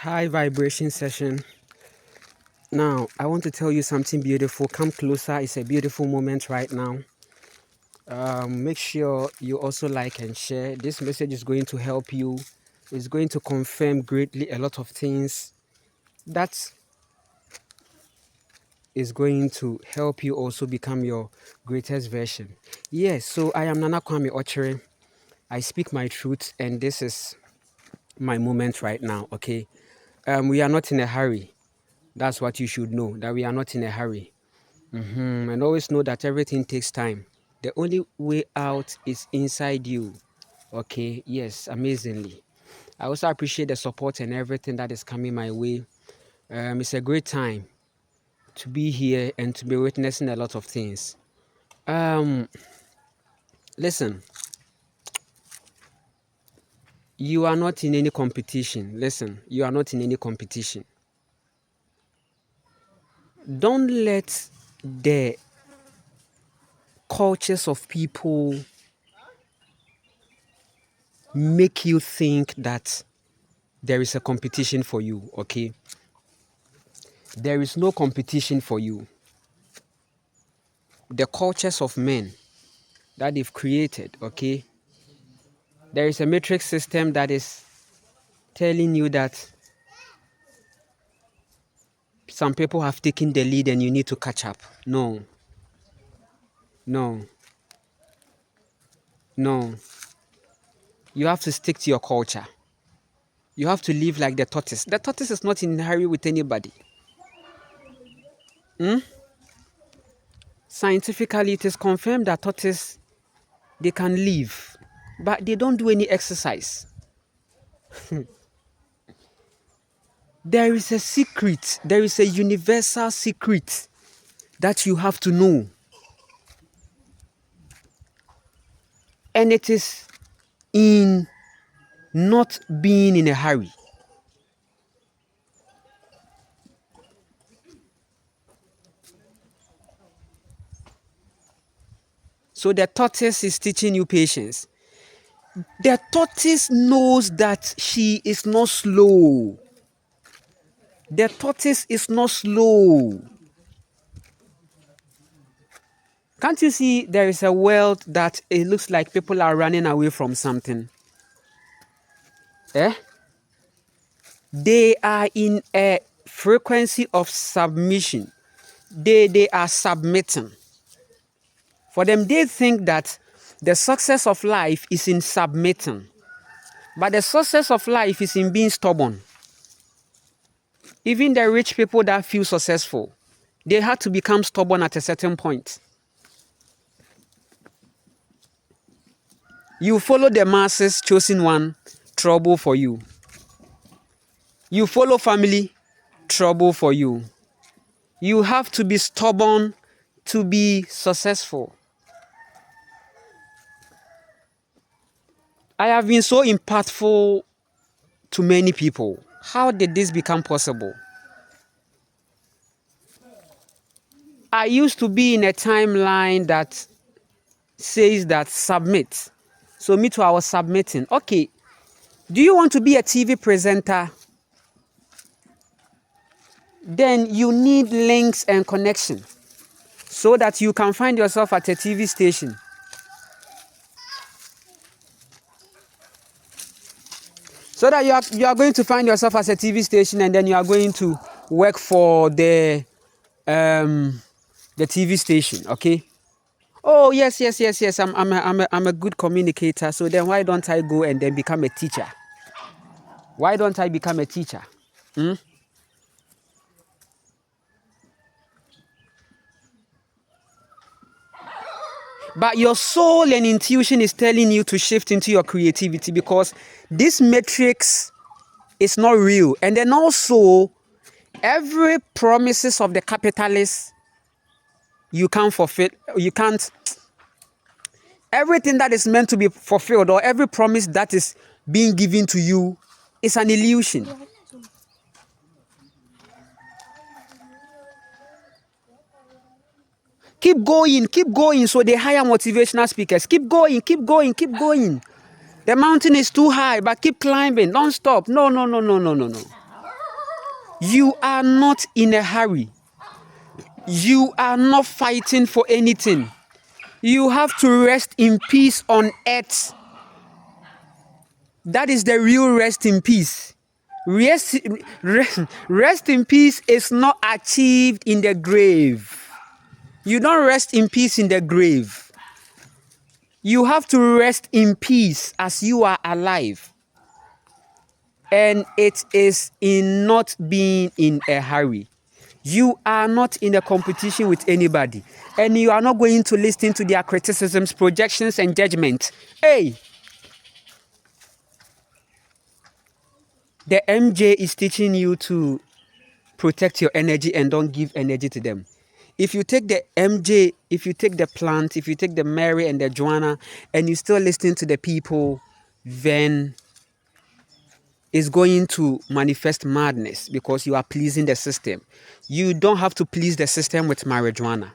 High vibration session. Now, I want to tell you something beautiful. Come closer. It's a beautiful moment right now. Make sure you also like and share. This message is going to help you. It's going to confirm greatly a lot of things. That is going to help you also become your greatest version. Yes, so I am Nana Kwame Ochere. I speak my truth, and this is my moment right now, okay? We are not in a hurry. That's what you should know, that we are not in a hurry. And always know that everything takes time. The only way out is inside you. Okay, yes, amazingly. I also appreciate the support and everything that is coming my way. It's a great time to be here and to be witnessing a lot of things. Listen, you are not in any competition. Listen, you are not in any competition. Don't let the cultures of people make you think that there is a competition for you, okay? There is no competition for you. The cultures of men that they've created, okay? There is a matrix system that is telling you that some people have taken the lead and you need to catch up. No. No. No. You have to stick to your culture. You have to live like the tortoise. The tortoise is not in a hurry with anybody. Scientifically, it is confirmed that tortoise, they can live, but they don't do any exercise. There is a secret. There is a universal secret that you have to know. And it is in not being in a hurry. So the tortoise is teaching you patience. The tortoise knows that she is not slow. The tortoise is not slow. Can't you see there is a world that it looks like people are running away from something? Eh? They are in a frequency of submission. They are submitting. For them, they think that the success of life is in submitting. But the success of life is in being stubborn. Even the rich people that feel successful, they had to become stubborn at a certain point. You follow the masses, chosen one, trouble for you. You follow family, trouble for you. You have to be stubborn to be successful. I have been so impactful to many people. How did this become possible? I used to be in a timeline that says that submit. So me too, I was submitting. Okay, do you want to be a TV presenter? Then you need links and connection so that you can find yourself at a TV station. So that you are going to find yourself as a TV station, and then you are going to work for the TV station, okay? Oh, yes. I'm a good communicator. So then why don't I go and then become a teacher? Why don't I become a teacher? But your soul and intuition is telling you to shift into your creativity, because this matrix is not real. And then also, every promises of the capitalists, you can't fulfill. You can't. Everything that is meant to be fulfilled, or every promise that is being given to you, is an illusion. Keep going. So they hire motivational speakers. Keep going. The mountain is too high, but keep climbing. Don't stop. No. You are not in a hurry. You are not fighting for anything. You have to rest in peace on earth. That is the real rest in peace. Rest in peace is not achieved in the grave. You don't rest in peace in the grave. You have to rest in peace as you are alive. And it is in not being in a hurry. You are not in a competition with anybody. And you are not going to listen to their criticisms, projections, and judgment. Hey! The MJ is teaching you to protect your energy and don't give energy to them. If you take the MJ, if you take the plant, if you take the Mary and the Joanna, and you still listen to the people, then it's going to manifest madness because you are pleasing the system. You don't have to please the system with marijuana.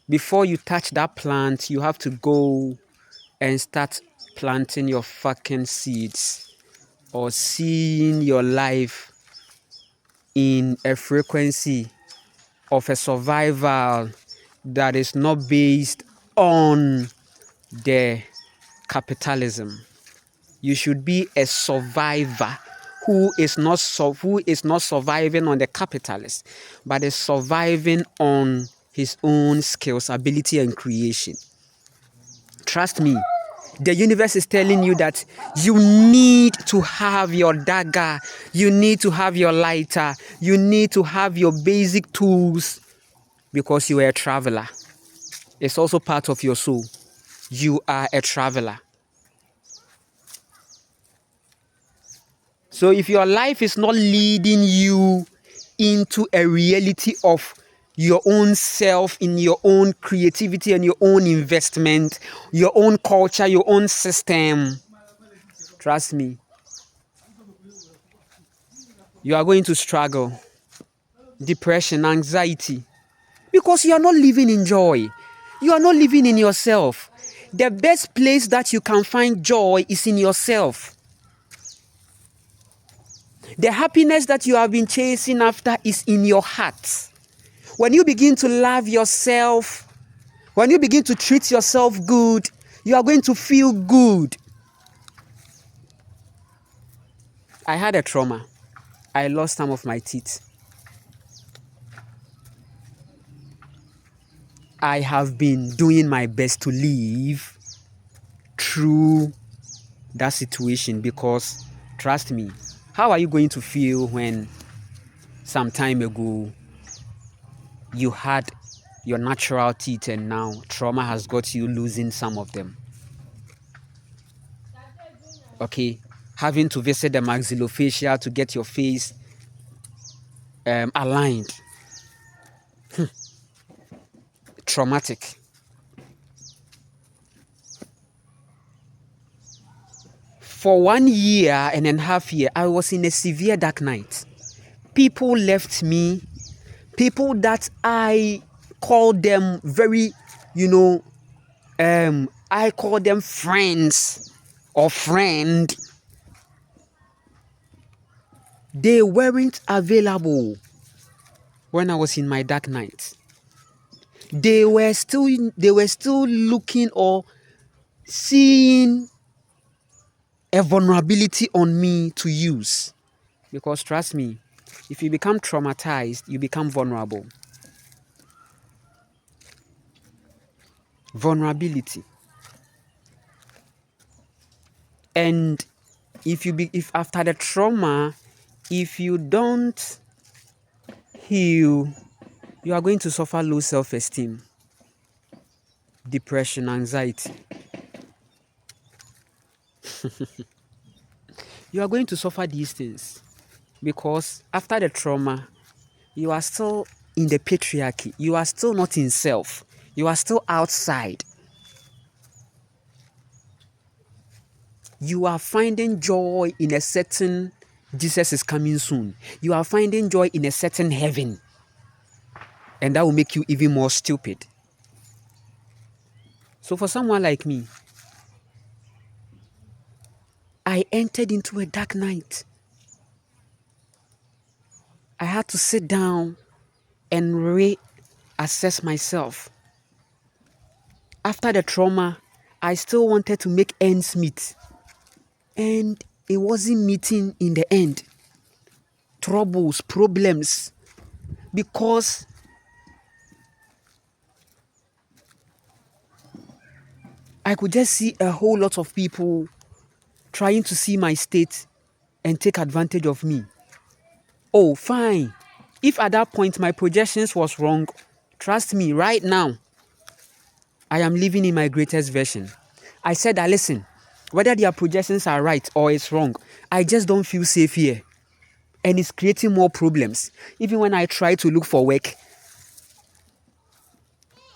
Before you touch that plant, you have to go and start planting your fucking seeds or seeing your life in a frequency of a survival that is not based on the capitalism. You should be a survivor who is not surviving on the capitalist, but is surviving on his own skills, ability, and creation. Trust me, the universe is telling you that you need to have your dagger, you need to have your lighter, you need to have your basic tools because you are a traveler. It's also part of your soul. You are a traveler. So if your life is not leading you into a reality of your own self, in your own creativity and your own investment, your own culture, your own system, trust me, you are going to struggle. Depression, anxiety, because you are not living in joy. You are not living in yourself. The best place that you can find joy is in yourself. The happiness that you have been chasing after is in your heart. When you begin to love yourself, when you begin to treat yourself good, you are going to feel good. I had a trauma. I lost some of my teeth. I have been doing my best to live through that situation because, trust me, how are you going to feel when some time ago you had your natural teeth and now trauma has got you losing some of them? Okay, having to visit the maxillofacial to get your face aligned. Traumatic. For 1 year and a half year, I was in a severe dark night. People left me. People that I call them very, I call them friends or friend. They weren't available when I was in my dark night. They were still looking or seeing a vulnerability on me to use. Because trust me, if you become traumatized, you become vulnerable. Vulnerability. And if after the trauma, if you don't heal, you are going to suffer low self-esteem, depression, anxiety. You are going to suffer these things because after the trauma, you are still in the patriarchy. You are still not in self. You are still outside. You are finding joy in a certain Jesus is coming soon. You are finding joy in a certain heaven. And that will make you even more stupid. So for someone like me, I entered into a dark night. I had to sit down and reassess myself. After the trauma, I still wanted to make ends meet. And it wasn't meeting in the end. Troubles, problems. Because I could just see a whole lot of people trying to see my state and take advantage of me. Oh, fine. If at that point my projections was wrong, trust me, right now, I am living in my greatest version. I said that, listen, whether their projections are right or it's wrong, I just don't feel safe here. And it's creating more problems. Even when I try to look for work,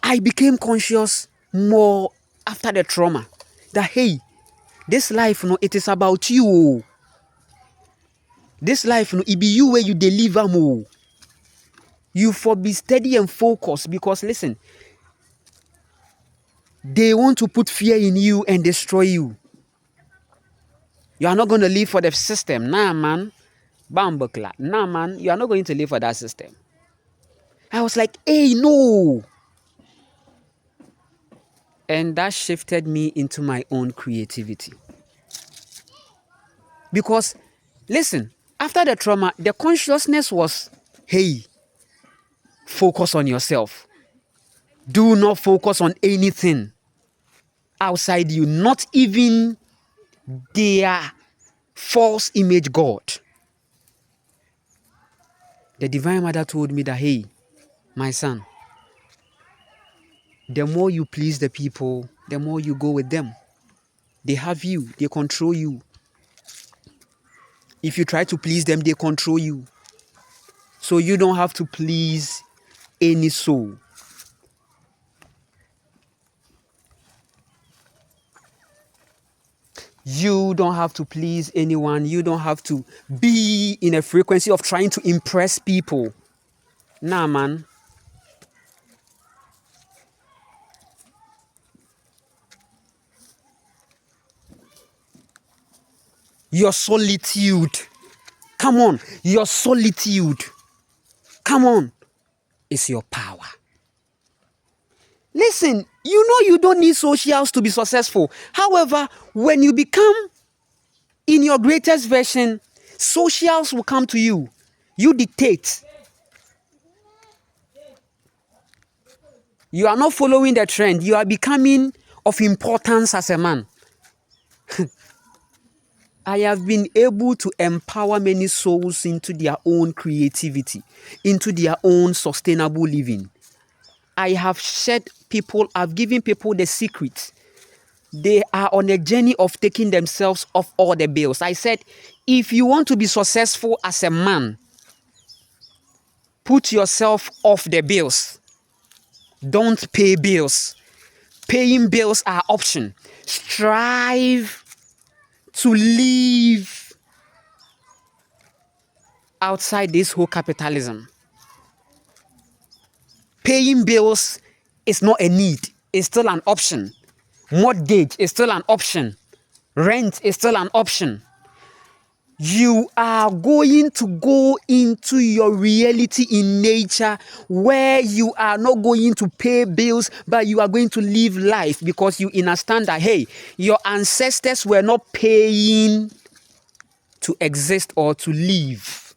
I became conscious more after the trauma that, hey, this life, no, it is about you. This life, no, it be you where you deliver more. You for be steady and focused because, listen, they want to put fear in you and destroy you. You are not going to live for the system. Nah, man. Bambakla. Nah, man. You are not going to live for that system. I was like, hey, no. And that shifted me into my own creativity. Because, listen, after the trauma, the consciousness was, hey, focus on yourself. Do not focus on anything outside you, not even their false image God. The Divine Mother told me that, hey, my son, the more you please the people, the more you go with them. They have you, they control you. If you try to please them, they control you. So you don't have to please any soul. You don't have to please anyone. You don't have to be in a frequency of trying to impress people. Nah, man. Your solitude. Come on. Your solitude. Come on. Is your power. Listen, you know you don't need socials to be successful. However, when you become in your greatest version, socials will come to you. You dictate. You are not following the trend. You are becoming of importance as a man. I have been able to empower many souls into their own creativity, into their own sustainable living. I have I've given people the secret. They are on a journey of taking themselves off all the bills. I said, if you want to be successful as a man, put yourself off the bills. Don't pay bills. Paying bills are option. Strive to live outside this whole capitalism. Paying bills is not a need. It's still an option. Mortgage is still an option. Rent is still an option. You are going to go into your reality in nature where you are not going to pay bills, but you are going to live life because you understand that, hey, your ancestors were not paying to exist or to live.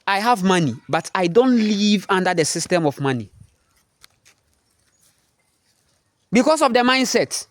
I have money, but I don't live under the system of money. Because of the mindset,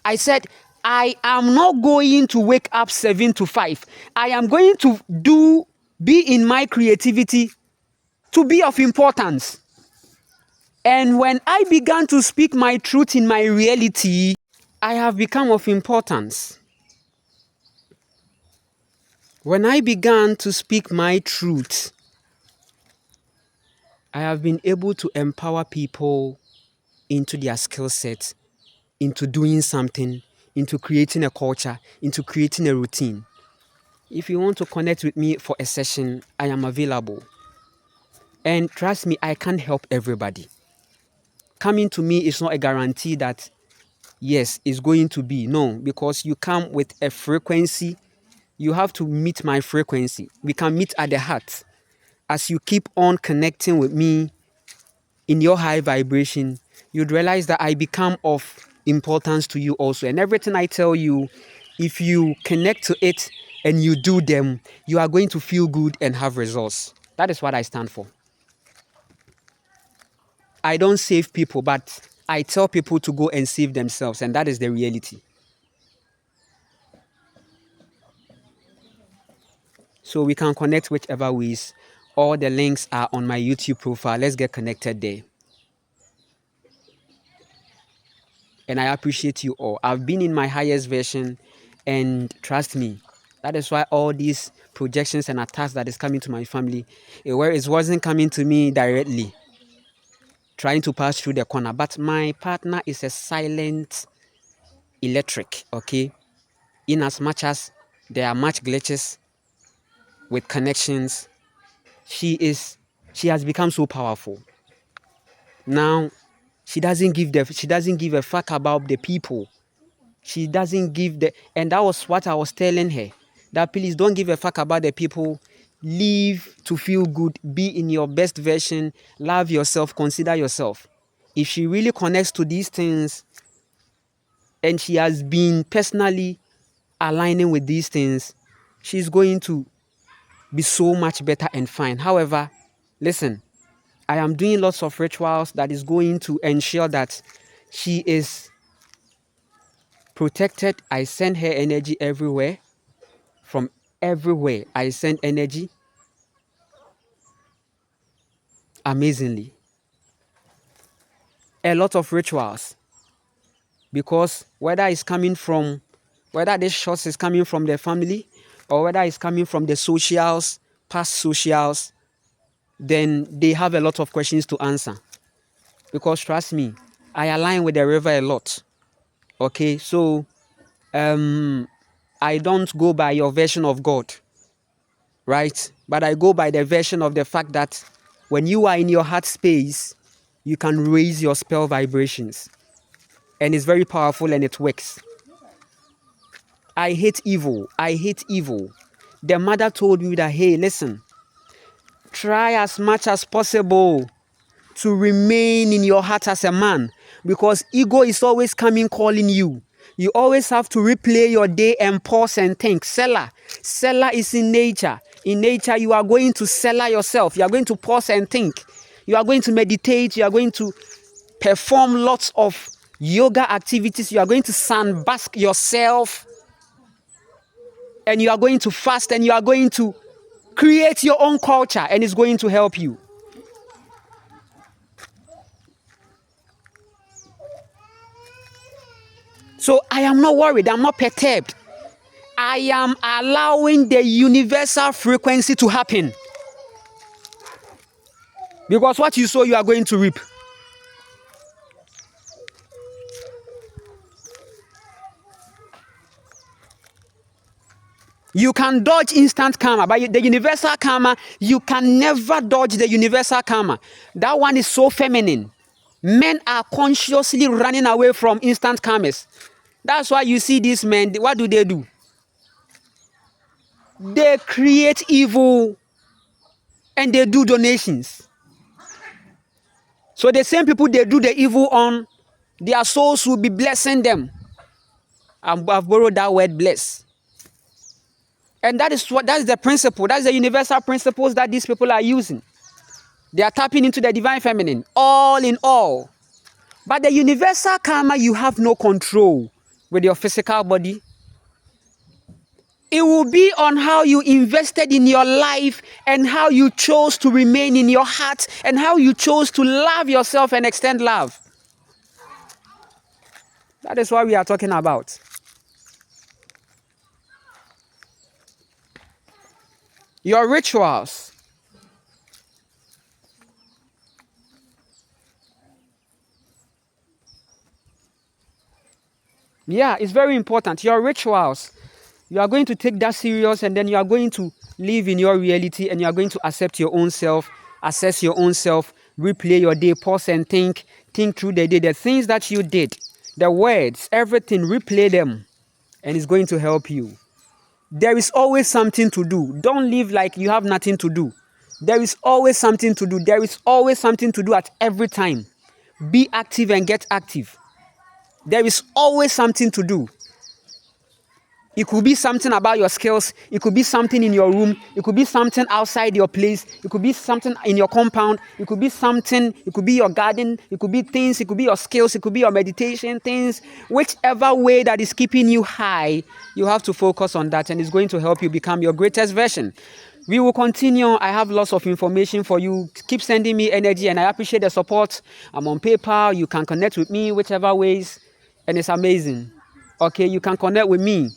I said, I am not going to wake up 7 to 5. I am going to be in my creativity to be of importance. And when I began to speak my truth in my reality, I have become of importance. When I began to speak my truth, I have been able to empower people into their skill set, into doing something, into creating a culture, into creating a routine. If you want to connect with me for a session, I am available. And trust me, I can't help everybody. Coming to me is not a guarantee that, yes, it's going to be. No, because you come with a frequency You have to meet my frequency. We can meet at the heart. As you keep on connecting with me in your high vibration, you'd realize that I become of importance to you also. And everything I tell you, if you connect to it and you do them, you are going to feel good and have results. That is what I stand for. I don't save people, but I tell people to go and save themselves, and that is the reality. So we can connect whichever ways. All the links are on my YouTube profile. Let's get connected there. And I appreciate you all. I've been in my highest version, and trust me, that is why all these projections and attacks that is coming to my family, where it wasn't coming to me directly, trying to pass through the corner. But my partner is a silent electric, okay? In as much as there are much glitches with connections, she has become so powerful. Now, she doesn't give a fuck about the people. She doesn't give and that was what I was telling her, that please don't give a fuck about the people. Live to feel good, be in your best version, love yourself, consider yourself. If she really connects to these things and she has been personally aligning with these things, she's going to be so much better and fine. However, listen, I am doing lots of rituals that is going to ensure that she is protected. I send her energy everywhere. From everywhere, I send energy. Amazingly. A lot of rituals. Because whether this shot is coming from the family or whether it's coming from the socials, past socials, then they have a lot of questions to answer. Because trust me, I align with the river a lot. Okay, so I don't go by your version of God, right? But I go by the version of the fact that when you are in your heart space, you can raise your spell vibrations. And it's very powerful and it works. I hate evil. I hate evil. The mother told me that, hey, listen, try as much as possible to remain in your heart as a man, because ego is always coming calling you. You always have to replay your day and pause and think. Seller is in nature. In nature, you are going to seller yourself. You are going to pause and think. You are going to meditate. You are going to perform lots of yoga activities. You are going to sunbask yourself. And you are going to fast and you are going to create your own culture, and it's going to help you. So I am not worried. I'm not perturbed. I am allowing the universal frequency to happen. Because what you sow, you are going to reap. You can dodge instant karma, but the universal karma, you can never dodge the universal karma. That one is so feminine. Men are consciously running away from instant karmas. That's why you see these men, what do? They create evil and they do donations. So the same people they do the evil on, their souls will be blessing them. I've borrowed that word bless. And that's the principle. That's the universal principles that these people are using. They are tapping into the divine feminine, all in all. But the universal karma, you have no control with your physical body. It will be on how you invested in your life and how you chose to remain in your heart and how you chose to love yourself and extend love. That is what we are talking about. Your rituals. Yeah, it's very important. Your rituals. You are going to take that serious, and then you are going to live in your reality, and you are going to accept your own self, assess your own self, replay your day, pause and think through the day, the things that you did, the words, everything, replay them, and it's going to help you. There is always something to do. Don't live like you have nothing to do. There is always something to do. There is always something to do at every time. Be active and get active. There is always something to do. It could be something about your skills. It could be something in your room. It could be something outside your place. It could be something in your compound. It could be something. It could be your garden. It could be things. It could be your skills. It could be your meditation things. Whichever way that is keeping you high, you have to focus on that, and it's going to help you become your greatest version. We will continue. I have lots of information for you. Keep sending me energy, and I appreciate the support. I'm on PayPal. You can connect with me whichever ways, and it's amazing. Okay, you can connect with me.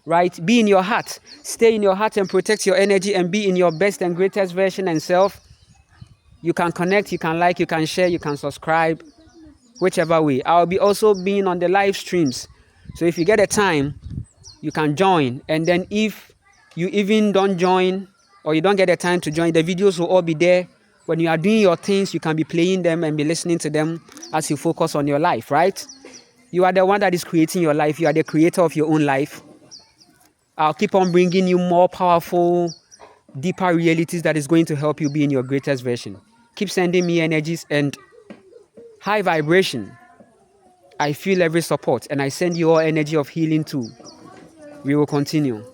Right? Be in your heart. Stay in your heart and protect your energy and be in your best and greatest version and self. You can connect, you can like, you can share, you can subscribe, whichever way. I'll be also being on the live streams. So if you get a time, you can join. And then if you even don't join or you don't get a time to join, the videos will all be there. When you are doing your things, you can be playing them and be listening to them as you focus on your life, right? You are the one that is creating your life. You are the creator of your own life. I'll keep on bringing you more powerful, deeper realities that is going to help you be in your greatest version. Keep sending me energies and high vibration. I feel every support and I send you all energy of healing too. We will continue.